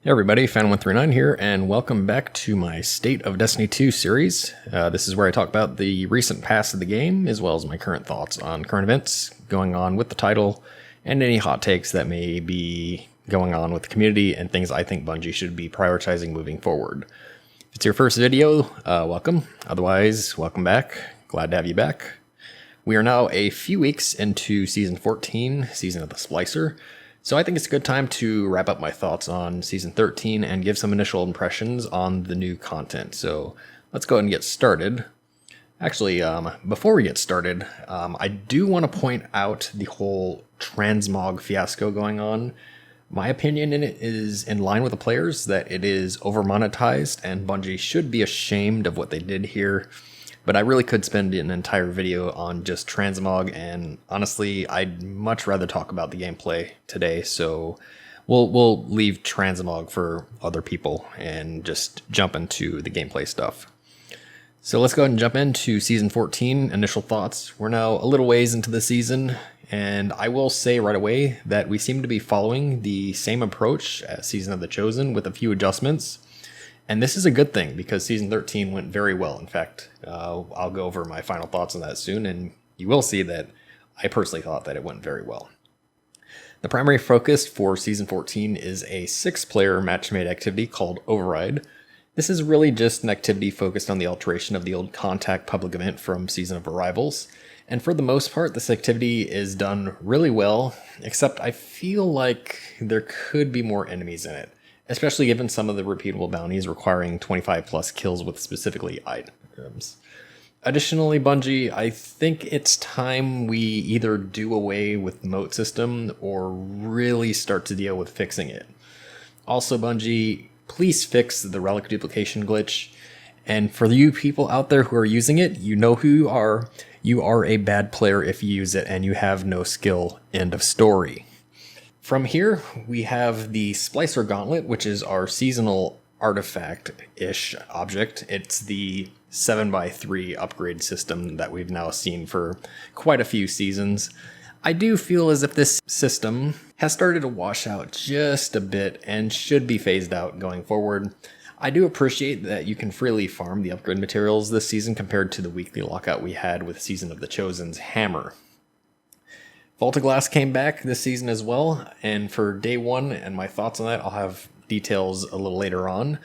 Hey everybody, Fan139 here, and welcome back to my State of Destiny 2 series. This is where I talk about the recent past of the game, as well as my current thoughts on current events going on with the title, and any hot takes that may be going on with the community, and things I think Bungie should be prioritizing moving forward. If it's your first video, welcome. Otherwise, welcome back. Glad to have you back. We are now a few weeks into Season 14, Season of the Splicer, so I think it's a good time to wrap up my thoughts on Season 13 and give some initial impressions on the new content. So let's go ahead and get started. Actually, before we get started, I do want to point out the whole transmog fiasco going on. My opinion in it is in line with the players, that it is over-monetized and Bungie should be ashamed of what they did here. But I really could spend an entire video on just transmog, and honestly, I'd much rather talk about the gameplay today, so we'll leave transmog for other people and just jump into the gameplay stuff. So let's go ahead and jump into Season 14, initial thoughts. We're now a little ways into the season, and I will say right away that we seem to be following the same approach as Season of the Chosen with a few adjustments. And this is a good thing because Season 13 went very well. In fact, I'll go over my final thoughts on that soon, and you will see that I personally thought that it went very well. The primary focus for Season 14 is a 6-player match-made activity called Override. This is really just an activity focused on the alteration of the old Contact public event from Season of Arrivals. And for the most part, this activity is done really well, except I feel like there could be more enemies in it, especially given some of the repeatable bounties requiring 25 plus kills with specifically items. Additionally, Bungie, I think it's time we either do away with the moat system or really start to deal with fixing it. Also, Bungie, please fix the relic duplication glitch. And for you people out there who are using it, you know who you are. You are a bad player if you use it and you have no skill. End of story. From here, we have the Splicer Gauntlet, which is our seasonal artifact-ish object. It's the 7x3 upgrade system that we've now seen for quite a few seasons. I do feel as if this system has started to wash out just a bit and should be phased out going forward. I do appreciate that you can freely farm the upgrade materials this season compared to the weekly lockout we had with Season of the Chosen's Hammer. Vault of Glass came back this season as well, and for day one and my thoughts on that, I'll have details a little later on.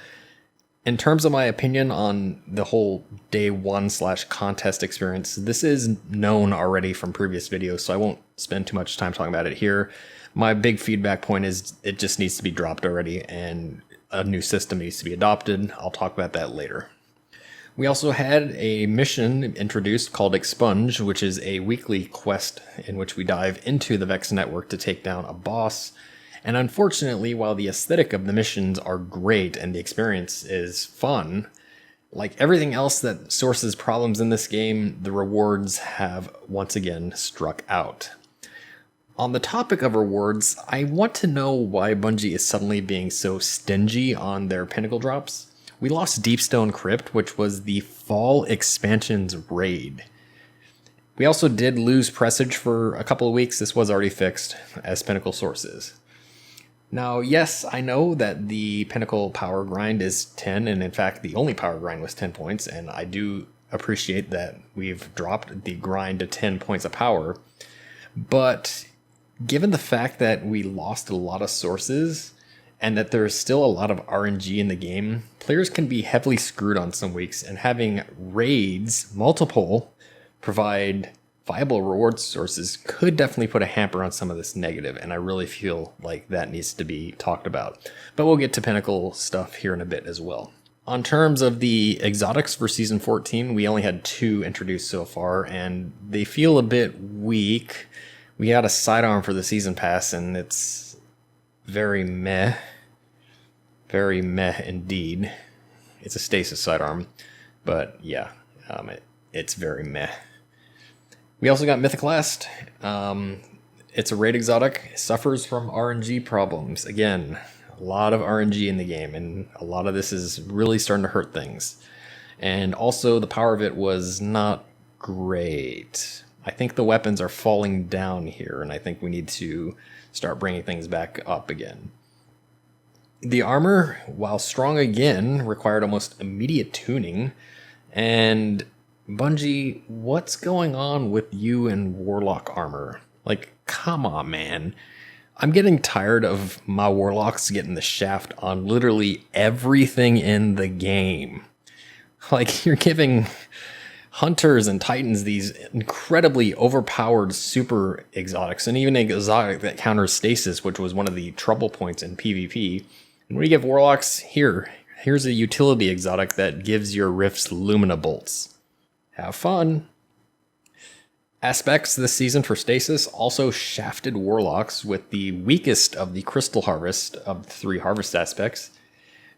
In terms of my opinion on the whole day one / contest experience, this is known already from previous videos, so I won't spend too much time talking about it here. My big feedback point is it just needs to be dropped already, and a new system needs to be adopted. I'll talk about that later. We also had a mission introduced called Expunge, which is a weekly quest in which we dive into the Vex network to take down a boss. And unfortunately, while the aesthetic of the missions are great and the experience is fun, like everything else that sources problems in this game, the rewards have once again struck out. On the topic of rewards, I want to know why Bungie is suddenly being so stingy on their Pinnacle drops. We lost Deepstone Crypt, which was the Fall Expansion's raid. We also did lose Presage for a couple of weeks. This was already fixed as Pinnacle sources. Now, yes, I know that the Pinnacle power grind is 10, and in fact, the only power grind was 10 points, and I do appreciate that we've dropped the grind to 10 points of power. But given the fact that we lost a lot of sources, and that there's still a lot of RNG in the game, players can be heavily screwed on some weeks, and having raids, multiple, provide viable reward sources could definitely put a hamper on some of this negative, and I really feel like that needs to be talked about. But we'll get to Pinnacle stuff here in a bit as well. On terms of the exotics for Season 14, we only had 2 introduced so far, and they feel a bit weak. We had a sidearm for the Season Pass, and it's very meh. Very meh indeed. It's a stasis sidearm, but yeah, it's very meh. We also got Mythic Last. It's a raid exotic. It suffers from RNG problems. Again, a lot of RNG in the game, and a lot of this is really starting to hurt things. And also, the power of it was not great. I think the weapons are falling down here, and I think we need to start bringing things back up again. The armor, while strong again, required almost immediate tuning. And Bungie, what's going on with you and Warlock armor? Like, come on, man. I'm getting tired of my Warlocks getting the shaft on literally everything in the game. Like, you're giving Hunters and Titans these incredibly overpowered super exotics, and even an exotic that counters stasis, which was one of the trouble points in PvP. And when you give Warlocks, here's a utility exotic that gives your Rifts Lumina Bolts. Have fun. Aspects this season for Stasis also shafted Warlocks with the weakest of the Crystal Harvest of the 3 Harvest aspects.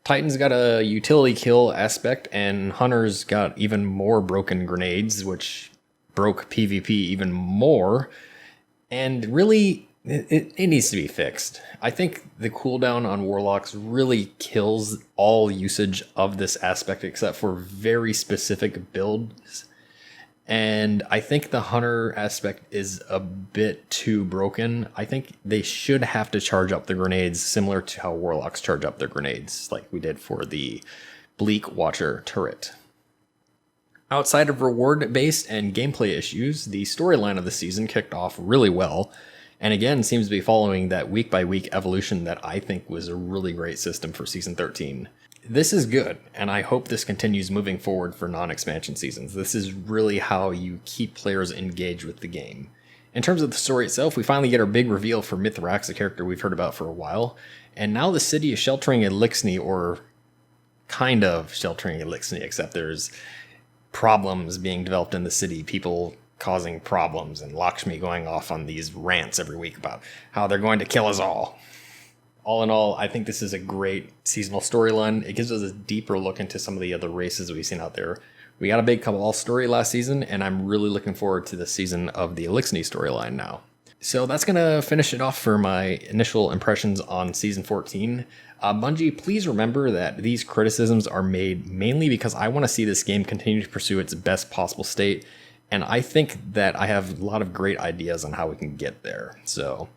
Titans got a utility kill aspect, and Hunters got even more broken grenades, which broke PvP even more. And really, it needs to be fixed. I think the cooldown on Warlocks really kills all usage of this aspect except for very specific builds. And I think the Hunter aspect is a bit too broken. I think they should have to charge up the grenades similar to how Warlocks charge up their grenades, like we did for the Bleak Watcher turret. Outside of reward-based and gameplay issues, the storyline of the season kicked off really well, and again seems to be following that week-by-week evolution that I think was a really great system for Season 13. This is good, and I hope this continues moving forward for non-expansion seasons. This is really how you keep players engaged with the game. In terms of the story itself, we finally get our big reveal for Mithrax, a character we've heard about for a while, and now the city is sheltering Elixni, or kind of sheltering Elixni, except there's problems being developed in the city, people causing problems, and Lakshmi going off on these rants every week about how they're going to kill us all. All in all, I think this is a great seasonal storyline. It gives us a deeper look into some of the other races we've seen out there. We got a big Cabal story last season, and I'm really looking forward to the season of the Elixni storyline now. So that's going to finish it off for my initial impressions on Season 14. Bungie, please remember that these criticisms are made mainly because I want to see this game continue to pursue its best possible state, and I think that I have a lot of great ideas on how we can get there. So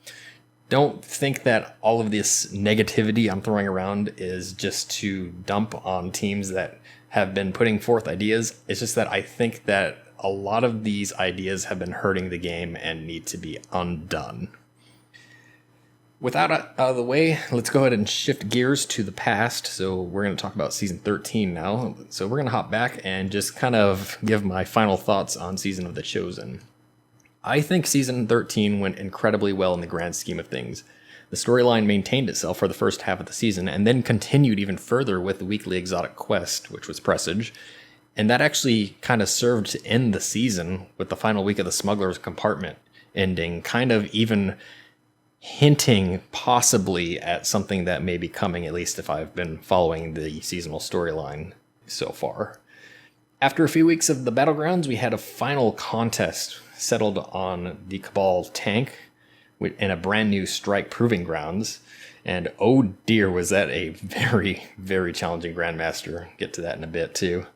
don't think that all of this negativity I'm throwing around is just to dump on teams that have been putting forth ideas. It's just that I think that a lot of these ideas have been hurting the game and need to be undone. With that out of the way, let's go ahead and shift gears to the past. So we're going to talk about Season 13 now. So we're going to hop back and just kind of give my final thoughts on Season of the Chosen. I think Season 13 went incredibly well in the grand scheme of things. The storyline maintained itself for the first half of the season, and then continued even further with the weekly exotic quest, which was Presage. And that actually kind of served to end the season with the final week of the Smuggler's Compartment ending, kind of even hinting possibly at something that may be coming, at least if I've been following the seasonal storyline so far. After a few weeks of the Battlegrounds, we had a final contest settled on the Cabal tank in a brand new strike proving grounds. And oh dear, was that a very, very challenging Grandmaster. Get to that in a bit too.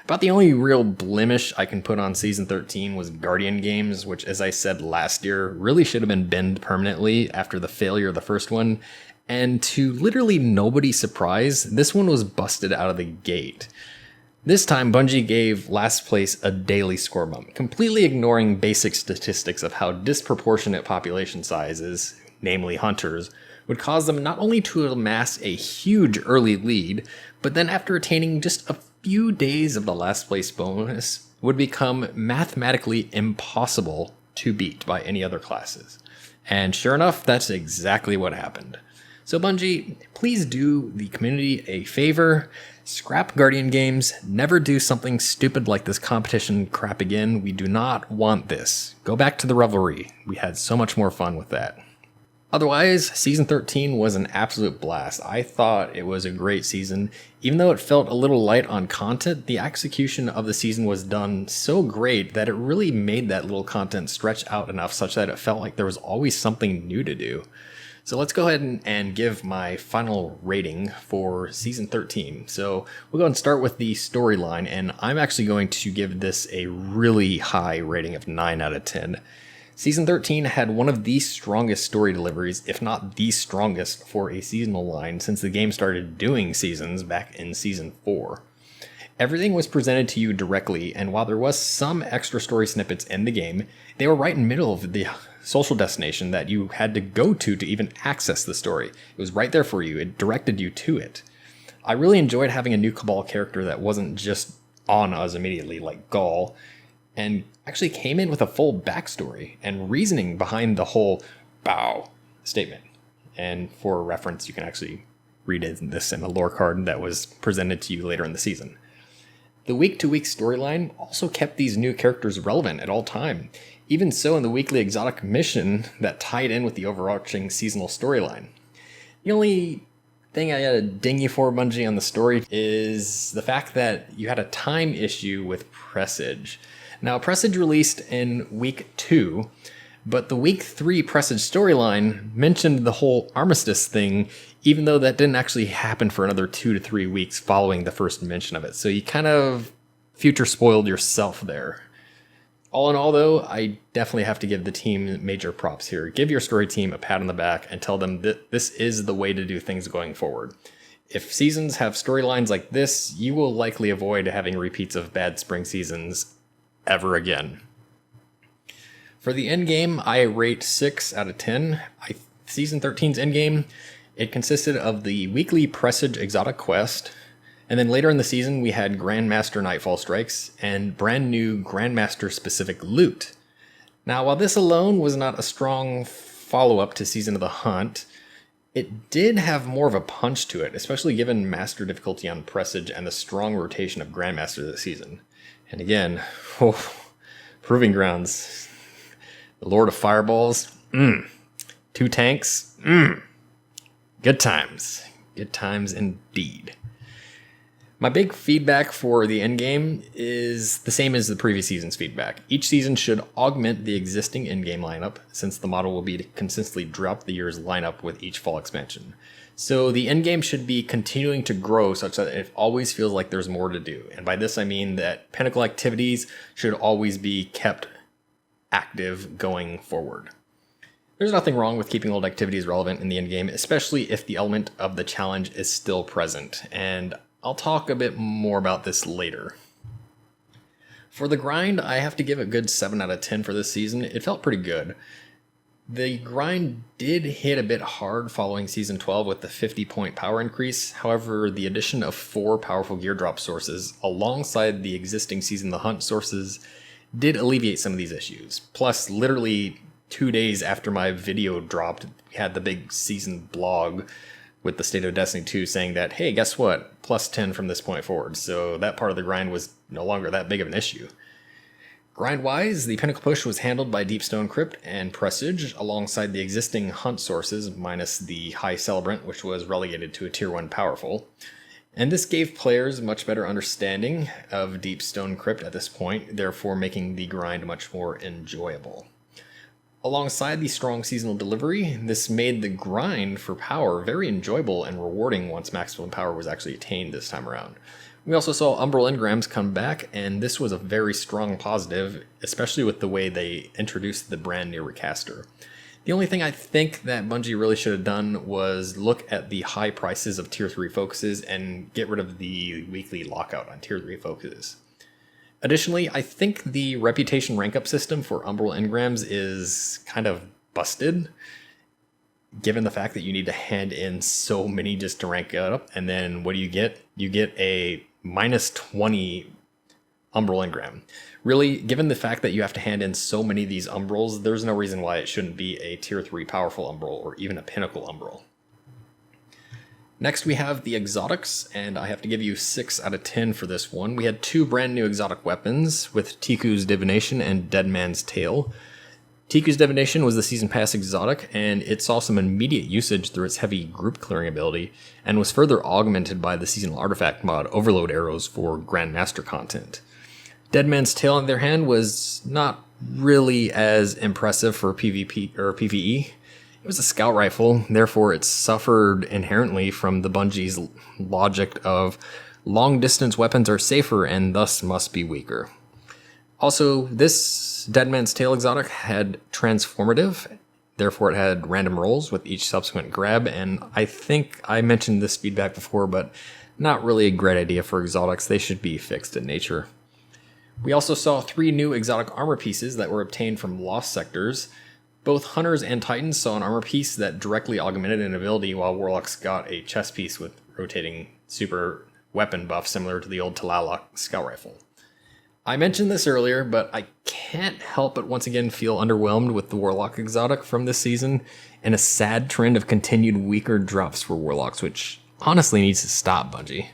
About the only real blemish I can put on Season 13 was Guardian Games, which, as I said last year, really should have been binned permanently after the failure of the first one. And to literally nobody's surprise, this one was busted out of the gate. This time, Bungie gave last place a daily score bump, completely ignoring basic statistics of how disproportionate population sizes, namely hunters, would cause them not only to amass a huge early lead, but then after attaining just a few days of the last place bonus, would become mathematically impossible to beat by any other classes. And sure enough, that's exactly what happened. So Bungie, please do the community a favor. Scrap Guardian Games. Never do something stupid like this competition crap again. We do not want this. Go back to the Revelry. We had so much more fun with that. Otherwise, Season 13 was an absolute blast. I thought it was a great season. Even though it felt a little light on content, the execution of the season was done so great that it really made that little content stretch out enough such that it felt like there was always something new to do. So let's go ahead and give my final rating for Season 13. So we'll go and start with the storyline, and I'm actually going to give this a really high rating of 9 out of 10. Season 13 had one of the strongest story deliveries, if not the strongest, for a seasonal line since the game started doing seasons back in Season 4. Everything was presented to you directly, and while there was some extra story snippets in the game, they were right in the middle of the social destination that you had to go to even access the story. It was right there for you. It directed you to it. I really enjoyed having a new Cabal character that wasn't just on us immediately like Gaul, and actually came in with a full backstory and reasoning behind the whole bow statement. And for reference, you can actually read this in a lore card that was presented to you later in the season. The week-to-week storyline also kept these new characters relevant at all time, even so in the weekly exotic mission that tied in with the overarching seasonal storyline. The only thing I gotta ding you for, Bungie, on the story is the fact that you had a time issue with Presage. Now, Presage released in week 2, but the week 3 Presage storyline mentioned the whole armistice thing, even though that didn't actually happen for another 2 to 3 weeks following the first mention of it. So you kind of future spoiled yourself there. All in all, though, I definitely have to give the team major props here. Give your story team a pat on the back and tell them that this is the way to do things going forward. If seasons have storylines like this, you will likely avoid having repeats of bad spring seasons ever again. For the endgame, I rate 6 out of 10. Season 13's endgame, it consisted of the weekly Presage exotic quest, and then later in the season we had Grandmaster Nightfall Strikes and brand new Grandmaster specific loot. Now, while this alone was not a strong follow-up to Season of the Hunt, it did have more of a punch to it, especially given Master difficulty on Presage and the strong rotation of Grandmaster this season. And again, Proving Grounds, the Lord of Fireballs, 2 tanks, good times. Good times indeed. My big feedback for the endgame is the same as the previous season's feedback. Each season should augment the existing endgame lineup, since the model will be to consistently drop the year's lineup with each fall expansion. So the endgame should be continuing to grow such that it always feels like there's more to do. And by this I mean that Pinnacle activities should always be kept active going forward. There's nothing wrong with keeping old activities relevant in the endgame, especially if the element of the challenge is still present. And I'll talk a bit more about this later. For the grind, I have to give a good 7 out of 10 for this season. It felt pretty good. The grind did hit a bit hard following Season 12 with the 50-point power increase. However, the addition of 4 powerful gear drop sources alongside the existing Season of the Hunt sources did alleviate some of these issues. Plus, literally 2 days after my video dropped, we had the big season blog with the State of Destiny 2 saying that, hey, guess what? Plus 10 from this point forward. So that part of the grind was no longer that big of an issue. Grind-wise, the Pinnacle push was handled by Deepstone Crypt and Presage alongside the existing Hunt sources, minus the High Celebrant, which was relegated to a Tier 1 powerful. And this gave players a much better understanding of Deepstone Crypt at this point, therefore making the grind much more enjoyable. Alongside the strong seasonal delivery, this made the grind for power very enjoyable and rewarding once maximum power was actually attained this time around. We also saw Umbral Engrams come back, and this was a very strong positive, especially with the way they introduced the brand new Recaster. The only thing I think that Bungie really should have done was look at the high prices of Tier 3 focuses and get rid of the weekly lockout on Tier 3 focuses. Additionally, I think the reputation rank up system for Umbral Engrams is kind of busted, given the fact that you need to hand in so many just to rank it up, and then what do you get? You get a minus 20 Umbral Engram. Really, given the fact that you have to hand in so many of these Umbrals, there's no reason why it shouldn't be a Tier 3 powerful Umbral or even a Pinnacle Umbral. Next we have the exotics, and I have to give you 6 out of 10 for this one. We had 2 brand new exotic weapons with Tiku's Divination and Dead Man's Tale. Tiku's Divination was the Season Pass exotic, and it saw some immediate usage through its heavy group clearing ability, and was further augmented by the seasonal artifact mod Overload Arrows for Grandmaster content. Dead Man's Tale, on the other hand, was not really as impressive for PvP or PvE. It was a scout rifle, therefore it suffered inherently from the Bungie's logic of long-distance weapons are safer and thus must be weaker. Also, this Dead Man's Tale exotic had transformative, therefore it had random rolls with each subsequent grab, and I think I mentioned this feedback before, but not really a great idea for exotics. They should be fixed in nature. We also saw 3 new exotic armor pieces that were obtained from Lost Sectors. Both Hunters and Titans saw an armor piece that directly augmented an ability, while Warlocks got a chest piece with rotating super weapon buff similar to the old Talala scout rifle. I mentioned this earlier, but I can't help but once again feel underwhelmed with the Warlock exotic from this season, and a sad trend of continued weaker drops for Warlocks, which honestly needs to stop, Bungie.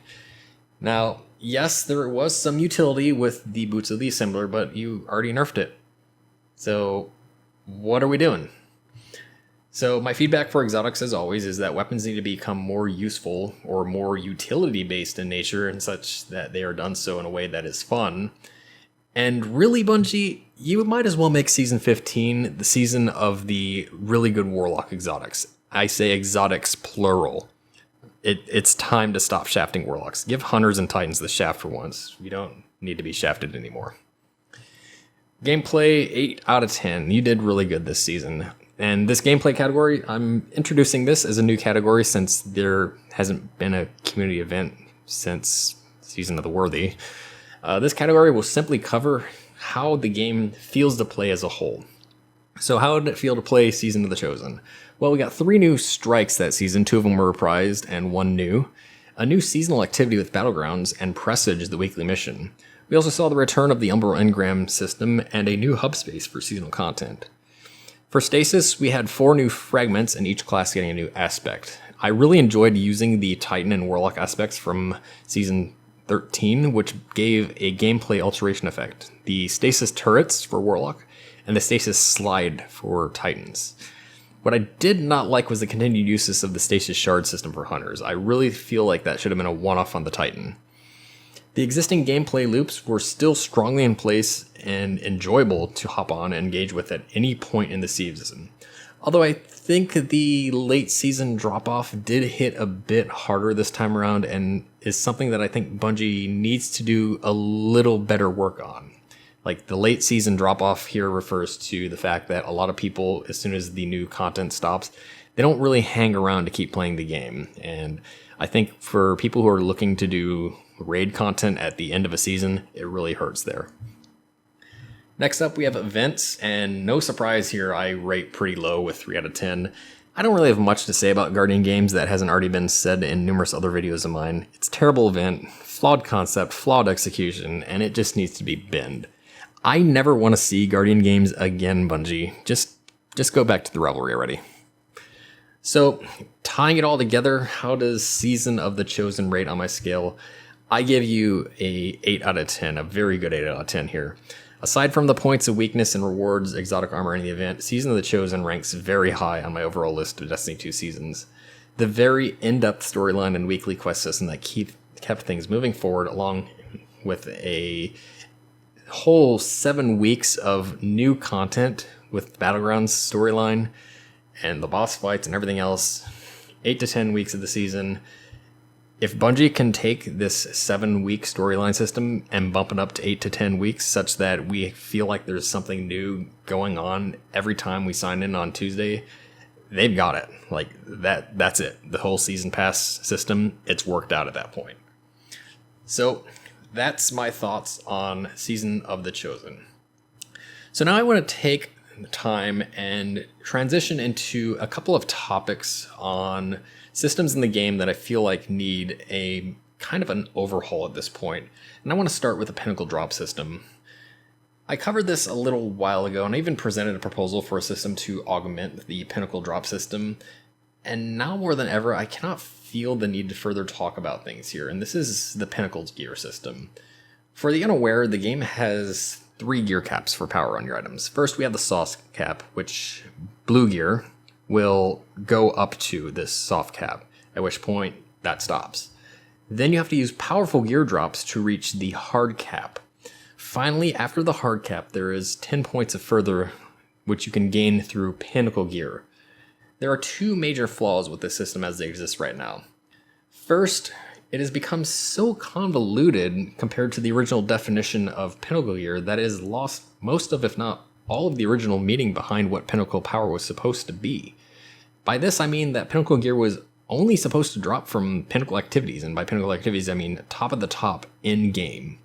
Now, yes, there was some utility with the Boots of the Assembler, but you already nerfed it. So, what are we doing? So my feedback for exotics, as always, is that weapons need to become more useful or more utility-based in nature, and such that they are done so in a way that is fun. And really, Bungie, you might as well make Season 15 the season of the really good Warlock exotics. I say exotics plural. It's time to stop shafting Warlocks. Give Hunters and Titans the shaft for once. You don't need to be shafted anymore. Gameplay, 8 out of 10. You did really good this season. And this gameplay category, I'm introducing this as a new category since there hasn't been a community event since Season of the Worthy. This category will simply cover how the game feels to play as a whole. So how did it feel to play Season of the Chosen? Well, we got 3 new strikes that season, 2 of them were reprised and 1 new. A new seasonal activity with Battlegrounds and Presage, the weekly mission. We also saw the return of the Umbral Engram system and a new hub space for seasonal content. For Stasis, we had 4 new fragments and each class getting a new aspect. I really enjoyed using the Titan and Warlock aspects from Season 13, which gave a gameplay alteration effect. The Stasis turrets for Warlock and the Stasis slide for Titans. What I did not like was the continued uses of the Stasis shard system for Hunters. I really feel like that should have been a one-off on the Titan. The existing gameplay loops were still strongly in place and enjoyable to hop on and engage with at any point in the season. Although I think the late season drop-off did hit a bit harder this time around and is something that I think Bungie needs to do a little better work on. Like, the late season drop-off here refers to the fact that a lot of people, as soon as the new content stops, they don't really hang around to keep playing the game. And I think for people who are looking to do raid content at the end of a season, it really hurts there. Next up, we have events, and no surprise here, I rate pretty low with 3 out of 10. I don't really have much to say about Guardian games that hasn't already been said in numerous other videos of mine. It's a terrible event, flawed concept, flawed execution, and it just needs to be binned. I never want to see Guardian games again, Bungie. Just go back to the Revelry already. So, tying it all together, how does Season of the Chosen rate on my scale? I give you a 8 out of 10, a very good 8 out of 10 here. Aside from the points of weakness and rewards exotic armor in the event, Season of the Chosen ranks very high on my overall list of Destiny 2 seasons. The very in-depth storyline and weekly quest system that kept things moving forward, along with a whole 7 weeks of new content with Battlegrounds storyline and the boss fights and everything else, 8 to 10 weeks of the season. If Bungie can take this 7-week storyline system and bump it up to 8 to 10 weeks such that we feel like there's something new going on every time we sign in on Tuesday, they've got it. Like, that's it. The whole season pass system, it's worked out at that point. So that's my thoughts on Season of the Chosen. So now I want to take the time and transition into a couple of topics on systems in the game that I feel like need a kind of an overhaul at this point. And I want to start with the Pinnacle drop system. I covered this a little while ago, and I even presented a proposal for a system to augment the Pinnacle drop system. And now more than ever, I cannot feel the need to further talk about things here, and this is the Pinnacle Gear system. For the unaware, the game has 3 gear caps for power on your items. First, we have the soft cap, which blue gear will go up to this soft cap, at which point that stops. Then you have to use powerful gear drops to reach the hard cap. Finally, after the hard cap, there is 10 points of further, which you can gain through Pinnacle Gear. There are 2 major flaws with this system as they exist right now. First, It has become so convoluted compared to the original definition of Pinnacle Gear that it has lost most of, if not all of the original meaning behind what Pinnacle Power was supposed to be. By this, I mean that Pinnacle Gear was only supposed to drop from Pinnacle activities, and by Pinnacle activities, I mean top of the top in-game.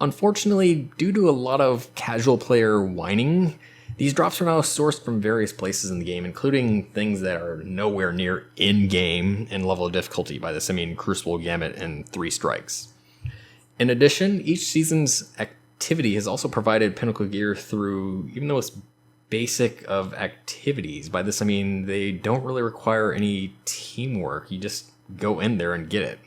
Unfortunately, due to a lot of casual player whining, these drops are now sourced from various places in the game, including things that are nowhere near in-game in level of difficulty. By this, I mean Crucible, Gambit, and 3 Strikes. In addition, each season's activity has also provided Pinnacle Gear through, even though it's basic of activities. By this, I mean they don't really require any teamwork. You just go in there and get it.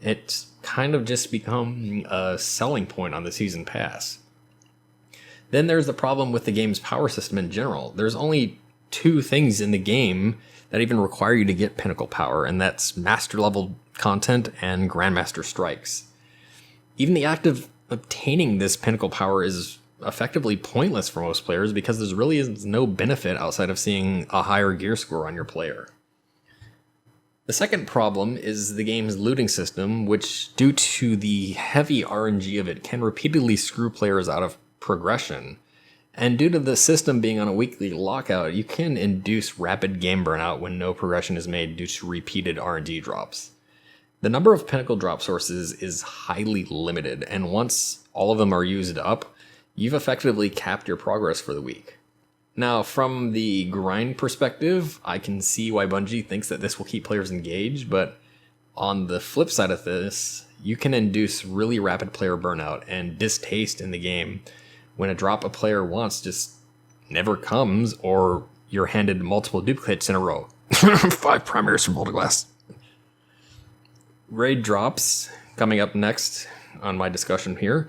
It's kind of just become a selling point on the season pass. Then there's the problem with the game's power system in general. There's only 2 things in the game that even require you to get Pinnacle Power, and that's Master level content and Grandmaster Strikes. Even the act of obtaining this Pinnacle Power is effectively pointless for most players because there really is no benefit outside of seeing a higher gear score on your player. The second problem is the game's looting system, which, due to the heavy RNG of it, can repeatedly screw players out of progression. And due to the system being on a weekly lockout, you can induce rapid game burnout when no progression is made due to repeated RNG drops. The number of Pinnacle drop sources is highly limited, and once all of them are used up, you've effectively capped your progress for the week. Now, from the grind perspective, I can see why Bungie thinks that this will keep players engaged, but on the flip side of this, you can induce really rapid player burnout and distaste in the game when a drop a player wants just never comes, or you're handed multiple duplicates in a row. 5 primaries from Multiglass. Raid drops, coming up next on my discussion here,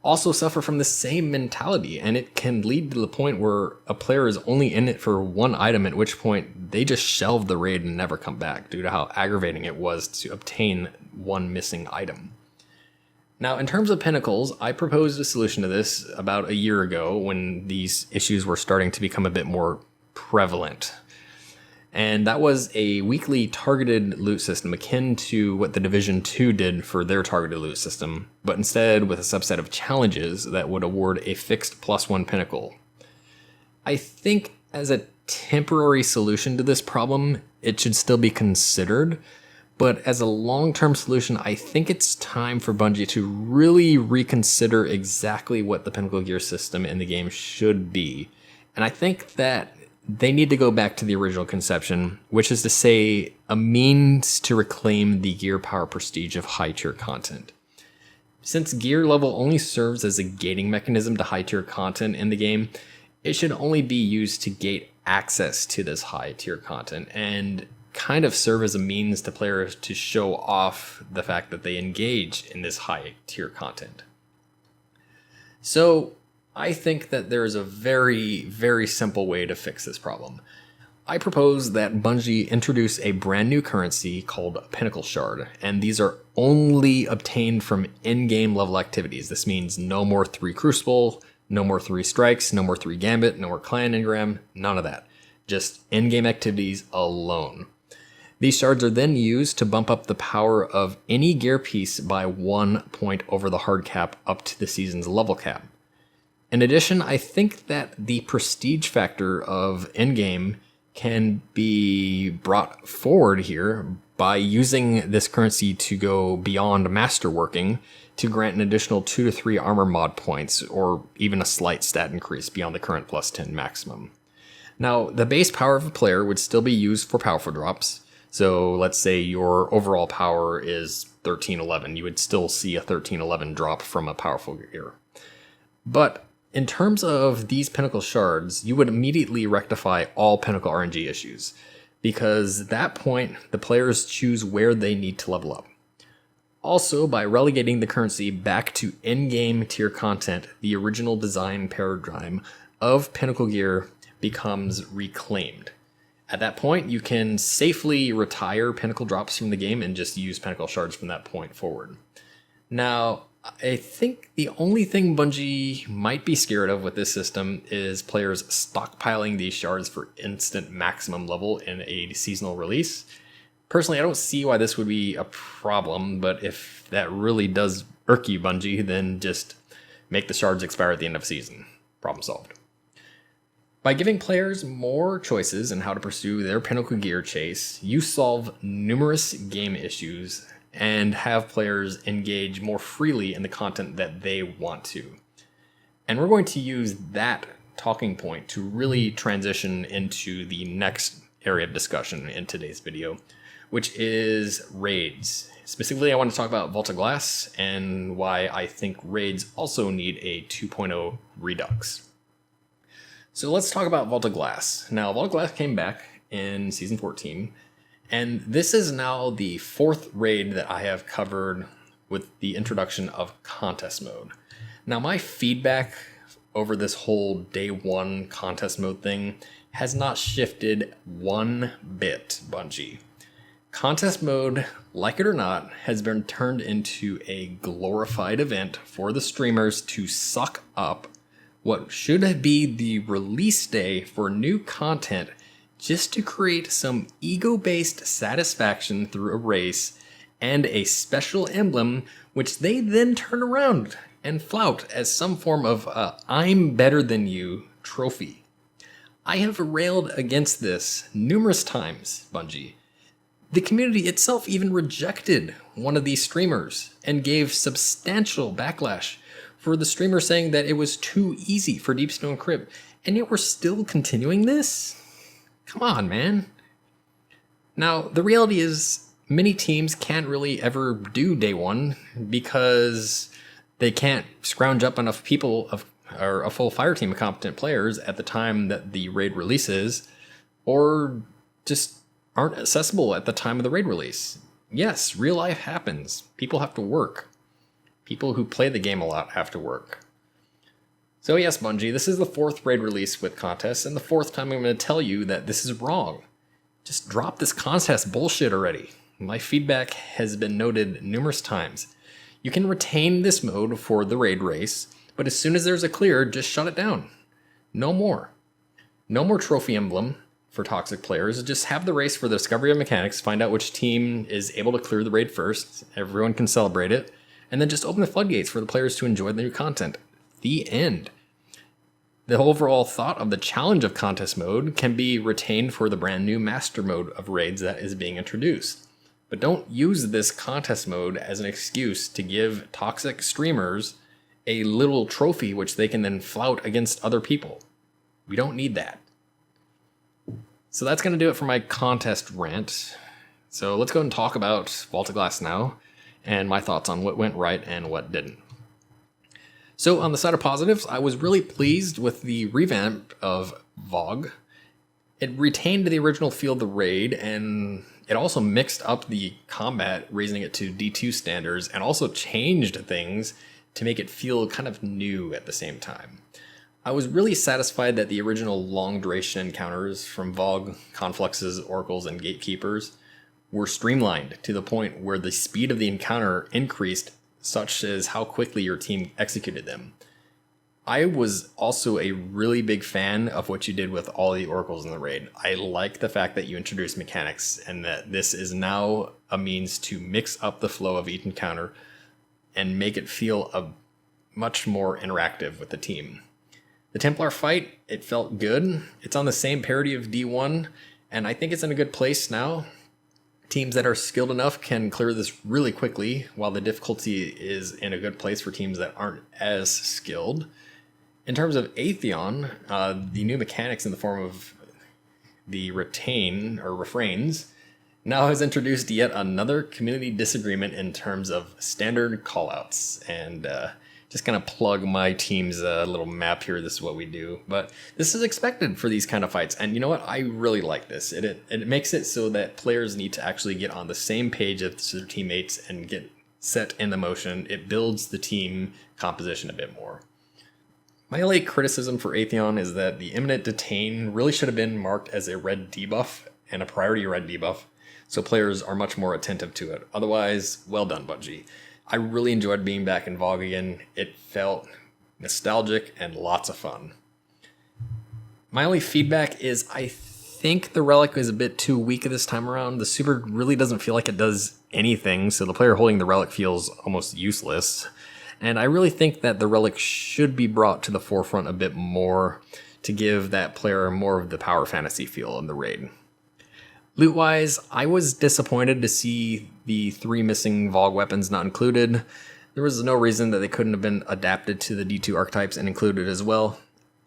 also suffer from the same mentality, and it can lead to the point where a player is only in it for one item, at which point they just shelve the raid and never come back due to how aggravating it was to obtain one missing item. Now, in terms of Pinnacles, I proposed a solution to this about a year ago when these issues were starting to become a bit more prevalent. And that was a weekly targeted loot system akin to what the Division 2 did for their targeted loot system, but instead with a subset of challenges that would award a fixed +1 Pinnacle. I think as a temporary solution to this problem, it should still be considered, but as a long-term solution, I think it's time for Bungie to really reconsider exactly what the Pinnacle Gear system in the game should be. And I think that they need to go back to the original conception, which is to say a means to reclaim the gear power prestige of high-tier content. Since gear level only serves as a gating mechanism to high-tier content in the game, it should only be used to gate access to this high-tier content and kind of serve as a means to players to show off the fact that they engage in this high-tier content. So I think that there is a very, very simple way to fix this problem. I propose that Bungie introduce a brand new currency called Pinnacle Shard, and these are only obtained from in-game level activities. This means no more 3 Crucible, no more 3 Strikes, no more 3 Gambit, no more Clan Engram, none of that. Just in-game activities alone. These shards are then used to bump up the power of any gear piece by 1 point over the hard cap up to the season's level cap. In addition, I think that the prestige factor of in-game can be brought forward here by using this currency to go beyond masterworking to grant an additional 2 to 3 armor mod points, or even a slight stat increase beyond the current +10 maximum. Now, the base power of a player would still be used for powerful drops. So let's say your overall power is 1311. You would still see a 1311 drop from a powerful gear. But in terms of these Pinnacle Shards, you would immediately rectify all Pinnacle RNG issues, because at that point, the players choose where they need to level up. Also, by relegating the currency back to in-game tier content, the original design paradigm of Pinnacle Gear becomes reclaimed. At that point, you can safely retire Pinnacle drops from the game and just use Pinnacle Shards from that point forward. Now, I think the only thing Bungie might be scared of with this system is players stockpiling these shards for instant maximum level in a seasonal release. Personally, I don't see why this would be a problem, but if that really does irk you, Bungie, then just make the shards expire at the end of the season. Problem solved. By giving players more choices in how to pursue their Pinnacle Gear chase, you solve numerous game issues and have players engage more freely in the content that they want to. And we're going to use that talking point to really transition into the next area of discussion in today's video, which is raids. Specifically, I want to talk about Vault of Glass and why I think raids also need a 2.0 redux. So let's talk about Vault of Glass. Now, Vault of Glass came back in Season 14, and this is now the fourth raid that I have covered with the introduction of contest mode. Now, my feedback over this whole day one contest mode thing has not shifted one bit, Bungie. Contest mode, like it or not, has been turned into a glorified event for the streamers to suck up what should be the release day for new content just to create some ego-based satisfaction through a race and a special emblem, which they then turn around and flout as some form of I'm better than you trophy. I have railed against this numerous times, Bungie. The community itself even rejected one of these streamers and gave substantial backlash for the streamer saying that it was too easy for Deepstone Crypt, and yet we're still continuing this? Come on, man. Now, the reality is many teams can't really ever do day one because they can't scrounge up enough people or a full fire team of competent players at the time that the raid releases, or just aren't accessible at the time of the raid release. Yes, real life happens. People have to work. People who play the game a lot have to work. So yes, Bungie, this is the fourth raid release with contests, and the fourth time I'm going to tell you that this is wrong. Just drop this contest bullshit already. My feedback has been noted numerous times. You can retain this mode for the raid race, but as soon as there's a clear, just shut it down. No more. No more trophy emblem for toxic players. Just have the race for the discovery of mechanics, find out which team is able to clear the raid first, everyone can celebrate it, and then just open the floodgates for the players to enjoy the new content. The end. The overall thought of the challenge of contest mode can be retained for the brand new master mode of raids that is being introduced. But don't use this contest mode as an excuse to give toxic streamers a little trophy which they can then flout against other people. We don't need that. So that's going to do it for my contest rant. So let's go and talk about Vault of Glass now, and my thoughts on what went right and what didn't. So on the side of positives, I was really pleased with the revamp of VOG. It retained the original feel of the raid, and it also mixed up the combat, raising it to D2 standards, and also changed things to make it feel kind of new at the same time. I was really satisfied that the original long duration encounters from VOG, Confluxes, Oracles, and Gatekeepers were streamlined to the point where the speed of the encounter increased, such as how quickly your team executed them. I was also a really big fan of what you did with all the Oracles in the raid. I like the fact that you introduced mechanics and that this is now a means to mix up the flow of each encounter and make it feel much more interactive with the team. The Templar fight, it felt good. It's on the same parity of D1, and I think it's in a good place now. Teams that are skilled enough can clear this really quickly, while the difficulty is in a good place for teams that aren't as skilled. In terms of Atheon, the new mechanics in the form of the retain or refrains now has introduced yet another community disagreement in terms of standard callouts. And just kind of plug my team's little map here. This is what we do. But this is expected for these kind of fights. And you know what? I really like this. It makes it so that players need to actually get on the same page as their teammates and get set in the motion. It builds the team composition a bit more. My only criticism for Atheon is that the imminent detain really should have been marked as a red debuff and a priority red debuff, so players are much more attentive to it. Otherwise, well done, Bungie. I really enjoyed being back in VOG again. It felt nostalgic and lots of fun. My only feedback is I think the relic is a bit too weak this time around. The super really doesn't feel like it does anything, so the player holding the relic feels almost useless. And I really think that the relic should be brought to the forefront a bit more to give that player more of the power fantasy feel in the raid. Loot-wise, I was disappointed to see the 3 missing Vogue weapons not included. There was no reason that they couldn't have been adapted to the D2 archetypes and included as well.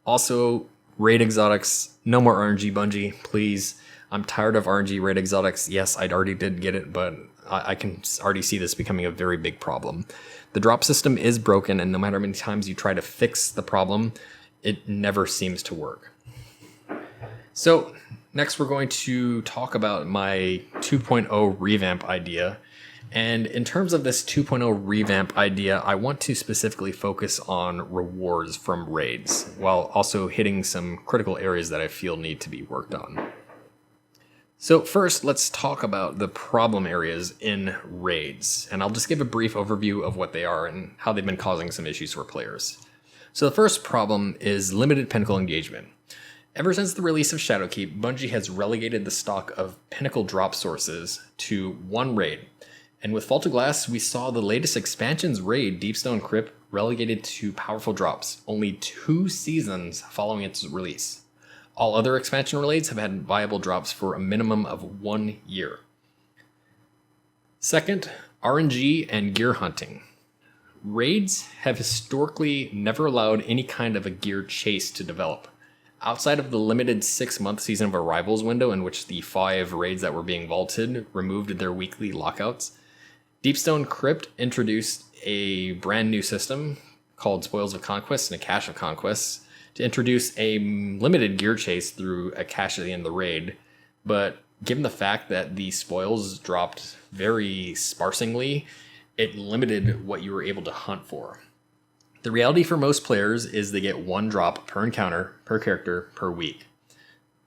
Also, raid exotics, no more RNG, Bungie, please. I'm tired of RNG raid exotics. Yes, I already did get it, but I can already see this becoming a very big problem. The drop system is broken, and no matter how many times you try to fix the problem, it never seems to work. So, next we're going to talk about my 2.0 revamp idea. And in terms of this 2.0 revamp idea, I want to specifically focus on rewards from raids, while also hitting some critical areas that I feel need to be worked on. So first, let's talk about the problem areas in raids, and I'll just give a brief overview of what they are and how they've been causing some issues for players. So the first problem is limited Pinnacle engagement. Ever since the release of Shadowkeep, Bungie has relegated the stock of Pinnacle drop sources to 1 raid. And with Vault of Glass, we saw the latest expansion's raid, Deepstone Crypt, relegated to powerful drops, only 2 seasons following its release. All other expansion raids have had viable drops for a minimum of 1 year. Second, RNG and gear hunting. Raids have historically never allowed any kind of a gear chase to develop. Outside of the limited 6-month Season of Arrivals window in which the 5 raids that were being vaulted removed their weekly lockouts, Deepstone Crypt introduced a brand new system called Spoils of Conquest and a Cache of Conquests to introduce a limited gear chase through a cache at the end of the raid. But given the fact that the spoils dropped very sparsely, it limited what you were able to hunt for. The reality for most players is they get 1 drop per encounter, per character, per week.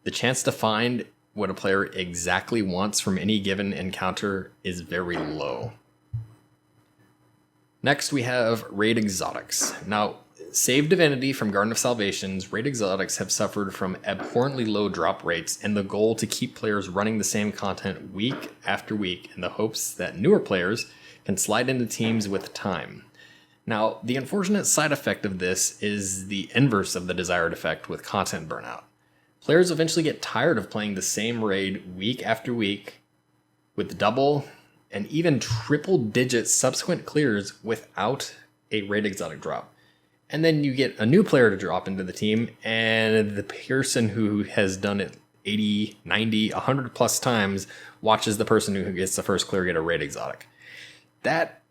The chance to find what a player exactly wants from any given encounter is very low. Next, we have raid exotics. Now, save Divinity from Garden of Salvations, raid exotics have suffered from abhorrently low drop rates and the goal to keep players running the same content week after week in the hopes that newer players can slide into teams with time. Now, the unfortunate side effect of this is the inverse of the desired effect with content burnout. Players eventually get tired of playing the same raid week after week with double and even triple-digit subsequent clears without a raid exotic drop. And then you get a new player to drop into the team, and the person who has done it 80, 90, 100 plus times watches the person who gets the first clear get a raid exotic. That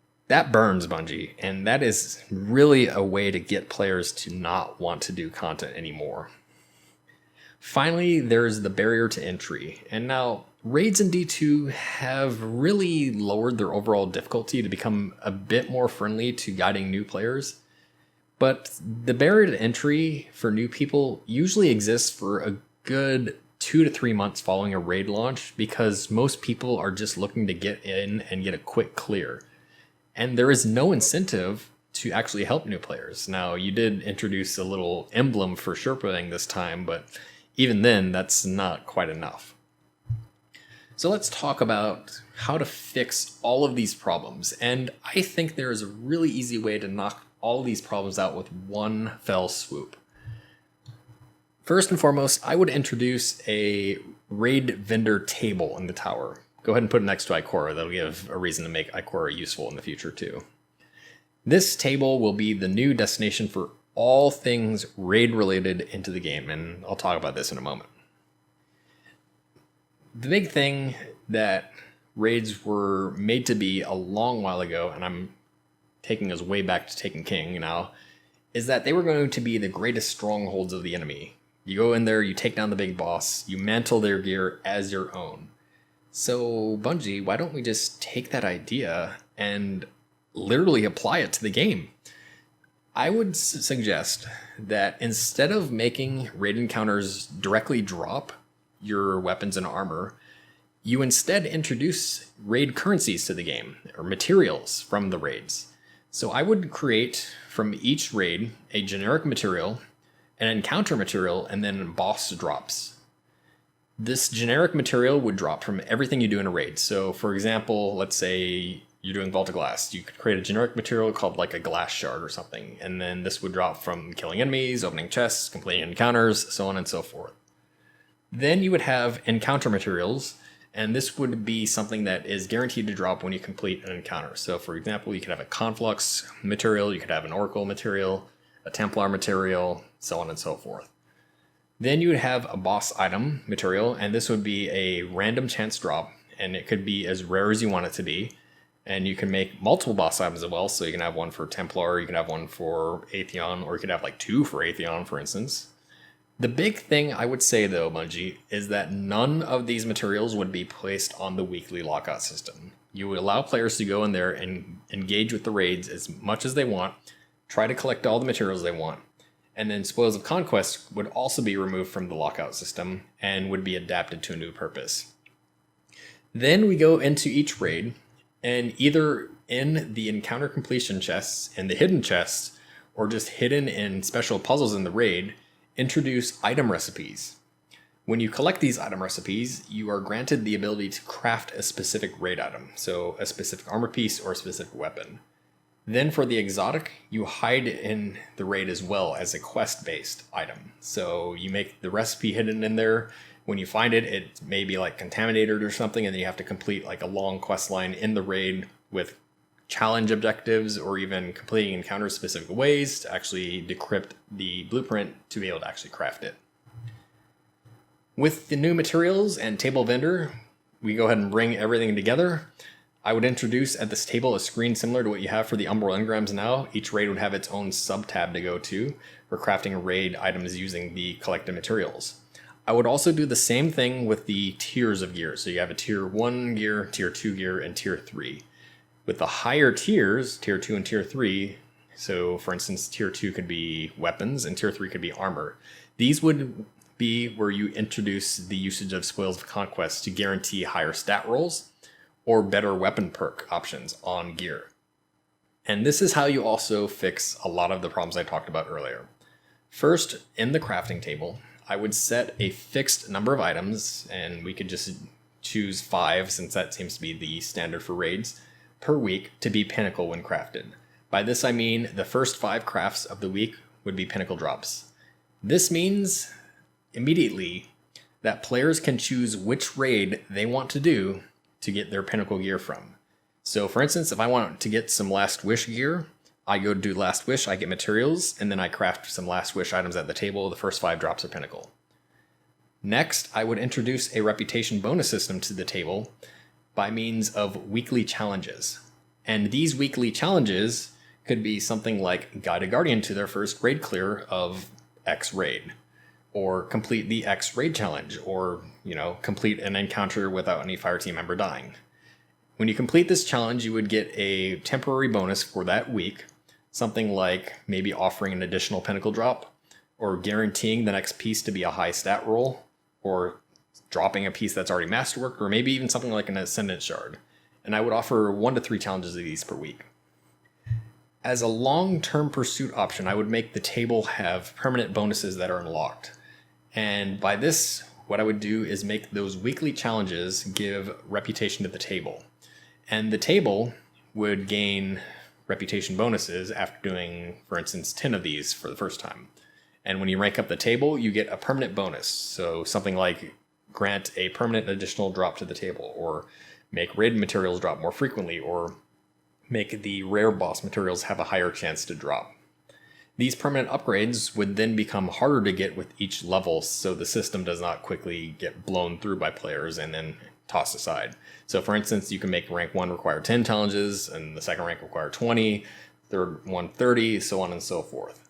burns Bungie, and that is really a way to get players to not want to do content anymore. Finally, there's the barrier to entry, and now raids in D2 have really lowered their overall difficulty to become a bit more friendly to guiding new players. But the barrier to entry for new people usually exists for a good 2 to 3 months following a raid launch because most people are just looking to get in and get a quick clear. And there is no incentive to actually help new players. Now, you did introduce a little emblem for Sherpaing this time, but even then, that's not quite enough. So let's talk about how to fix all of these problems. And I think there is a really easy way to knock all of these problems out with one fell swoop. First and foremost, I would introduce a raid vendor table in the tower. Go ahead and put it next to Ikora. That'll give a reason to make Ikora useful in the future too. This table will be the new destination for all things raid related into the game, and I'll talk about this in a moment. The big thing that raids were made to be a long while ago, and I'm taking us way back to Taken King now, is that they were going to be the greatest strongholds of the enemy. You go in there, you take down the big boss, you mantle their gear as your own. So Bungie, why don't we just take that idea and literally apply it to the game? I would suggest that instead of making raid encounters directly drop your weapons and armor, you instead introduce raid currencies to the game, or materials from the raids. So I would create from each raid a generic material, an encounter material, and then boss drops. This generic material would drop from everything you do in a raid. So for example, let's say you're doing Vault of Glass. You could create a generic material called like a glass shard or something. And then this would drop from killing enemies, opening chests, completing encounters, so on and so forth. Then you would have encounter materials. And this would be something that is guaranteed to drop when you complete an encounter. So for example, you could have a Conflux material, you could have an Oracle material, a Templar material, so on and so forth. Then you would have a boss item material, and this would be a random chance drop, and it could be as rare as you want it to be. And you can make multiple boss items as well, so you can have one for Templar, you can have one for Atheon, or you could have like 2 for Atheon, for instance. The big thing I would say though, Bungie, is that none of these materials would be placed on the weekly lockout system. You would allow players to go in there and engage with the raids as much as they want, try to collect all the materials they want, and then Spoils of Conquest would also be removed from the lockout system and would be adapted to a new purpose. Then we go into each raid, and either in the encounter completion chests and the hidden chests, or just hidden in special puzzles in the raid, introduce item recipes. When you collect these item recipes, you are granted the ability to craft a specific raid item, so a specific armor piece or a specific weapon. Then for the exotic, you hide in the raid as well as a quest-based item. So you make the recipe hidden in there. When you find it, it may be like contaminated or something, and then you have to complete like a long quest line in the raid with challenge objectives or even completing encounters specific ways to actually decrypt the blueprint to be able to actually craft it. With the new materials and table vendor, we go ahead and bring everything together. I would introduce at this table a screen similar to what you have for the Umbral Engrams now. Each raid would have its own sub-tab to go to for crafting raid items using the collected materials. I would also do the same thing with the tiers of gear. So you have a tier 1 gear, tier 2 gear, and tier 3. With the higher tiers, tier 2 and tier 3, so for instance, tier 2 could be weapons and tier 3 could be armor. These would be where you introduce the usage of Spoils of Conquest to guarantee higher stat rolls or better weapon perk options on gear. And this is how you also fix a lot of the problems I talked about earlier. First, in the crafting table, I would set a fixed number of items, and we could just choose 5 since that seems to be the standard for raids, per week to be pinnacle when crafted. By this I mean the first 5 crafts of the week would be pinnacle drops. This means immediately that players can choose which raid they want to do to get their pinnacle gear from. So for instance, if I want to get some Last Wish gear, I go to do Last Wish, I get materials, and then I craft some Last Wish items at the table. The first 5 drops are pinnacle. Next, I would introduce a reputation bonus system to the table by means of weekly challenges. And these weekly challenges could be something like guide a guardian to their first raid clear of X raid, or complete the X raid challenge, or, complete an encounter without any fire team member dying. When you complete this challenge, you would get a temporary bonus for that week, something like maybe offering an additional pinnacle drop, or guaranteeing the next piece to be a high stat roll, or dropping a piece that's already masterworked, or maybe even something like an Ascendant Shard. And I would offer 1 to 3 challenges of these per week. As a long-term pursuit option, I would make the table have permanent bonuses that are unlocked. And by this, what I would do is make those weekly challenges give reputation to the table. And the table would gain reputation bonuses after doing, for instance, 10 of these for the first time. And when you rank up the table, you get a permanent bonus. So something like grant a permanent additional drop to the table, or make raid materials drop more frequently, or make the rare boss materials have a higher chance to drop. These permanent upgrades would then become harder to get with each level, so the system does not quickly get blown through by players and then tossed aside. So for instance, you can make rank 1 require 10 challenges, and the second rank require 20, third one 30, so on and so forth.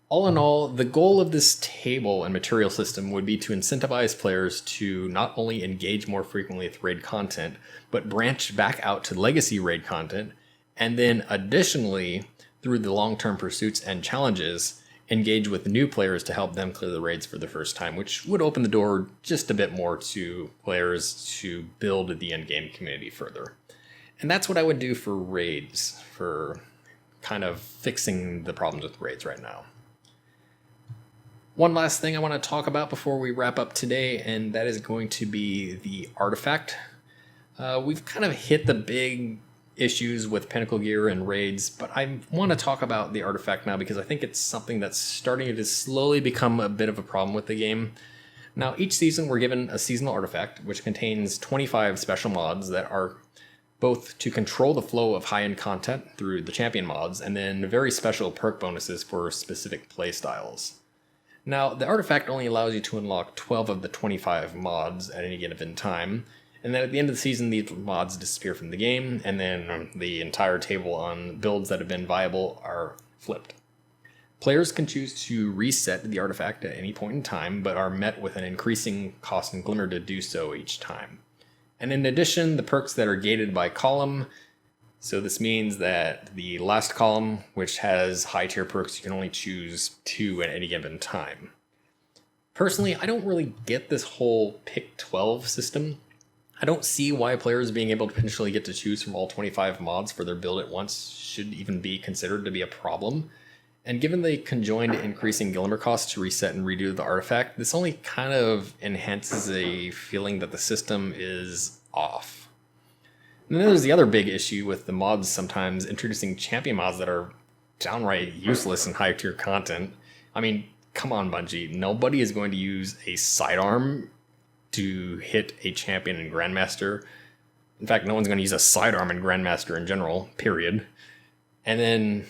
All in all, the goal of this table and material system would be to incentivize players to not only engage more frequently with raid content, but branch back out to legacy raid content, and then additionally, through the long-term pursuits and challenges, engage with new players to help them clear the raids for the first time, which would open the door just a bit more to players to build the endgame community further. And that's what I would do for raids, for kind of fixing the problems with raids right now. One last thing I want to talk about before we wrap up today, and that is going to be the artifact. We've kind of hit the big issues with Pinnacle Gear and raids, but I want to talk about the artifact now because I think it's something that's starting to slowly become a bit of a problem with the game. Now, each season we're given a seasonal artifact, which contains 25 special mods that are both to control the flow of high-end content through the champion mods, and then very special perk bonuses for specific playstyles. Now, the artifact only allows you to unlock 12 of the 25 mods at any given time, and then at the end of the season, these mods disappear from the game, and then the entire table on builds that have been viable are flipped. Players can choose to reset the artifact at any point in time, but are met with an increasing cost and glimmer to do so each time. And in addition, the perks that are gated by column, so this means that the last column, which has high tier perks, you can only choose 2 at any given time. Personally, I don't really get this whole pick 12 system. I don't see why players being able to potentially get to choose from all 25 mods for their build at once should even be considered to be a problem. And given the conjoined increasing glimmer cost to reset and redo the artifact, this only kind of enhances a feeling that the system is off. And then there's the other big issue with the mods sometimes introducing champion mods that are downright useless in high tier content. I mean, come on, Bungie. Nobody is going to use a sidearm to hit a champion in Grandmaster. In fact, no one's going to use a sidearm in Grandmaster in general, period. And then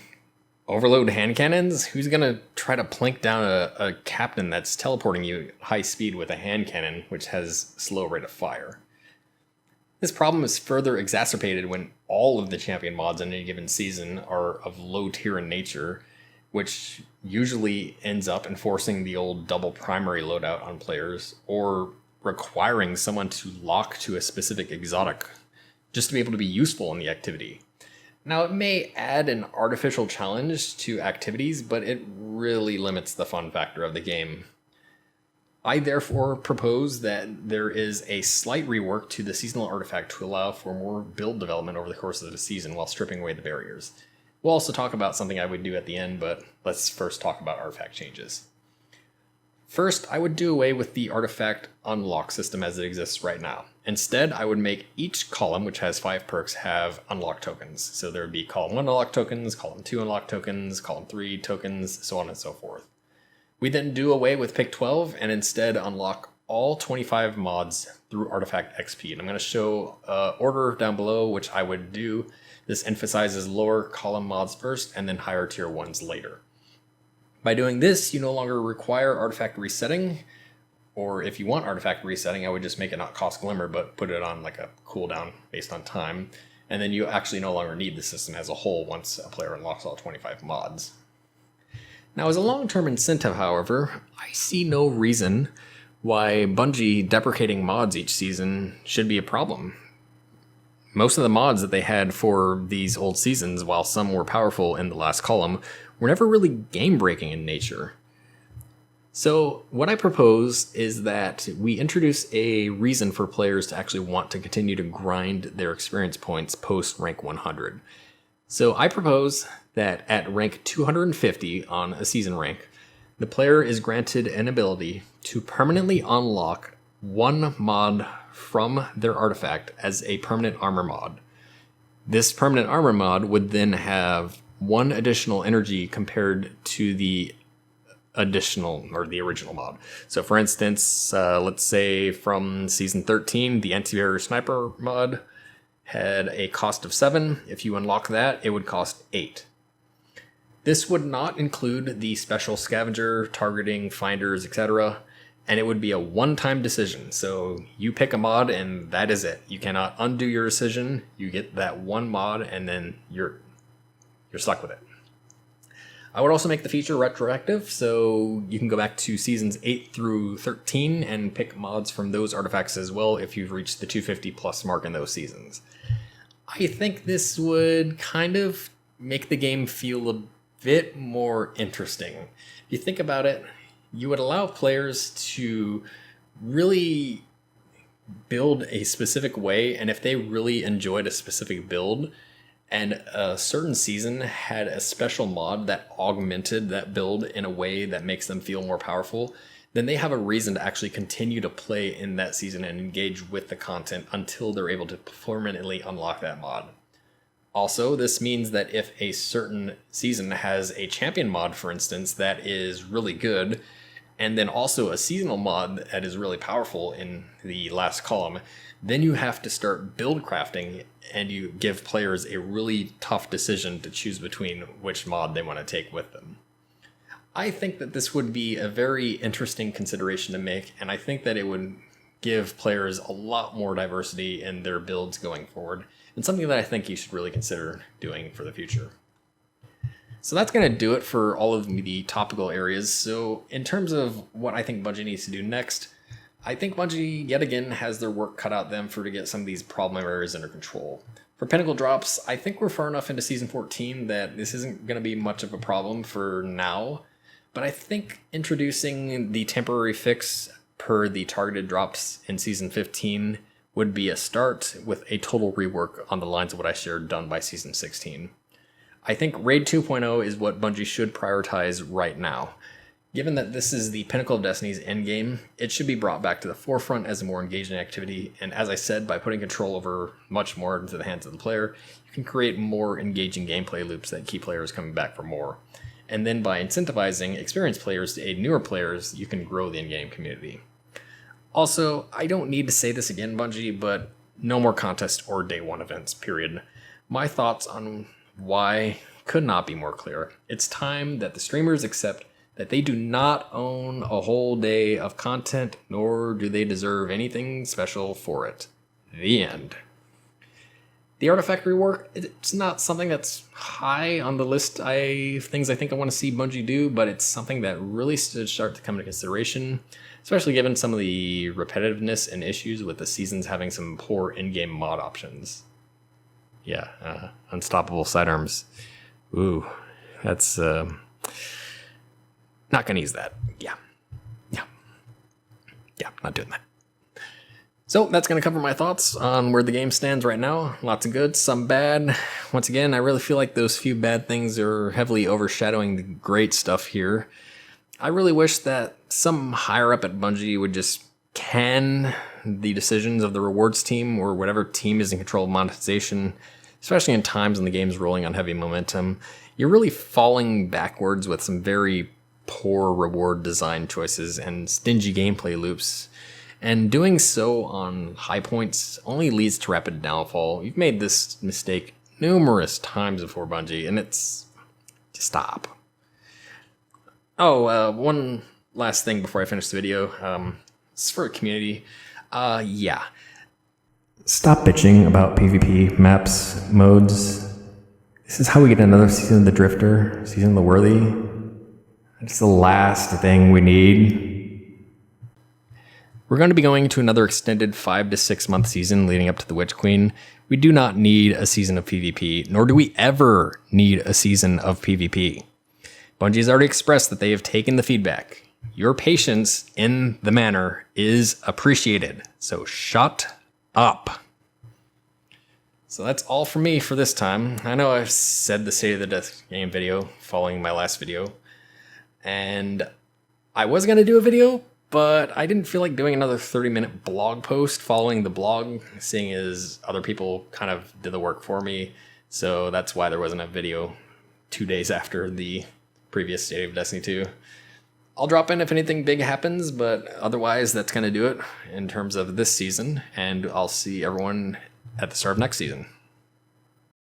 overload hand cannons? Who's going to try to plink down a captain that's teleporting you at high speed with a hand cannon, which has slow rate of fire? This problem is further exacerbated when all of the champion mods in any given season are of low tier in nature, which usually ends up enforcing the old double primary loadout on players, or requiring someone to lock to a specific exotic just to be able to be useful in the activity. Now, it may add an artificial challenge to activities, but it really limits the fun factor of the game. I therefore propose that there is a slight rework to the seasonal artifact to allow for more build development over the course of the season while stripping away the barriers. We'll also talk about something I would do at the end, but let's first talk about artifact changes. First, I would do away with the artifact unlock system as it exists right now. Instead, I would make each column, which has 5 perks, have unlock tokens. So there would be column 1 unlock tokens, column 2 unlock tokens, column 3 tokens, so on and so forth. We then do away with pick 12 and instead unlock all 25 mods through artifact XP. And I'm going to show order down below, which I would do. This emphasizes lower column mods first and then higher tier ones later. By doing this, you no longer require artifact resetting, or if you want artifact resetting, I would just make it not cost glimmer, but put it on like a cooldown based on time, and then you actually no longer need the system as a whole once a player unlocks all 25 mods. Now, as a long-term incentive, however, I see no reason why Bungie deprecating mods each season should be a problem. Most of the mods that they had for these old seasons, while some were powerful in the last column, were never really game-breaking in nature. So what I propose is that we introduce a reason for players to actually want to continue to grind their experience points post rank 100. So I propose that at rank 250 on a season rank, the player is granted an ability to permanently unlock one mod from their artifact as a permanent armor mod. This permanent armor mod would then have 1 additional energy compared to the additional or the original mod. So for instance, let's say from season 13, the anti-barrier sniper mod had a cost of 7. If you unlock that, it would cost 8. This would not include the special scavenger, targeting, finders, etc., and it would be a one-time decision. So you pick a mod and that is it. You cannot undo your decision. You get that one mod and then you're stuck with it. I would also make the feature retroactive, so you can go back to seasons 8 through 13 and pick mods from those artifacts as well if you've reached the 250 plus mark in those seasons. I think this would kind of make the game feel a bit more interesting. If you think about it, you would allow players to really build a specific way, and if they really enjoyed a specific build, and a certain season had a special mod that augmented that build in a way that makes them feel more powerful, then they have a reason to actually continue to play in that season and engage with the content until they're able to permanently unlock that mod. Also, this means that if a certain season has a champion mod, for instance, that is really good, and then also a seasonal mod that is really powerful in the last column, then you have to start build crafting, and you give players a really tough decision to choose between which mod they want to take with them. I think that this would be a very interesting consideration to make, and I think that it would give players a lot more diversity in their builds going forward, and something that I think you should really consider doing for the future. So that's going to do it for all of the topical areas. So in terms of what I think Bungie needs to do next, I think Bungie, yet again, has their work cut out them to get some of these problem areas under control. For Pinnacle drops, I think we're far enough into Season 14 that this isn't going to be much of a problem for now, but I think introducing the temporary fix per the targeted drops in Season 15 would be a start, with a total rework on the lines of what I shared done by Season 16. I think Raid 2.0 is what Bungie should prioritize right now. Given that this is the pinnacle of Destiny's endgame, it should be brought back to the forefront as a more engaging activity, and as I said, by putting control over much more into the hands of the player, you can create more engaging gameplay loops that keep players coming back for more. And then by incentivizing experienced players to aid newer players, you can grow the in-game community. Also, I don't need to say this again, Bungie, but no more contest or day one events, period. My thoughts on why could not be more clear. It's time that the streamers accept that they do not own a whole day of content, nor do they deserve anything special for it. The end. The artifact rework, it's not something that's high on the list of things I think I want to see Bungie do, but it's something that really should start to come into consideration, especially given some of the repetitiveness and issues with the seasons having some poor in-game mod options. Yeah, unstoppable sidearms. Ooh, that's not gonna use that. Yeah, not doing that. So that's gonna cover my thoughts on where the game stands right now. Lots of good, some bad. Once again, I really feel like those few bad things are heavily overshadowing the great stuff here. I really wish that some higher up at Bungie would just can the decisions of the rewards team or whatever team is in control of monetization, especially in times when the game's rolling on heavy momentum. You're really falling backwards with some very poor reward design choices and stingy gameplay loops. And doing so on high points only leads to rapid downfall. You've made this mistake numerous times before, Bungie, and it's... stop. Oh, one last thing before I finish the video. This is for a community. Yeah. Stop bitching about PvP, maps, modes. This is how we get another season of the Drifter, season of the Worthy. It's the last thing we need. We're going to be going to another extended 5 to 6 month season leading up to the Witch Queen. We do not need a season of PvP, nor do we ever need a season of PvP. Bungie has already expressed that they have taken the feedback. Your patience in the manner is appreciated, so shut up. So that's all for me for this time. I know I've said the State of the Death Game video following my last video, and I was going to do a video, but I didn't feel like doing another 30-minute blog post following the blog, seeing as other people kind of did the work for me. So that's why there wasn't a video 2 days after the previous State of Destiny 2. I'll drop in if anything big happens, but otherwise that's going to do it in terms of this season, and I'll see everyone at the start of next season.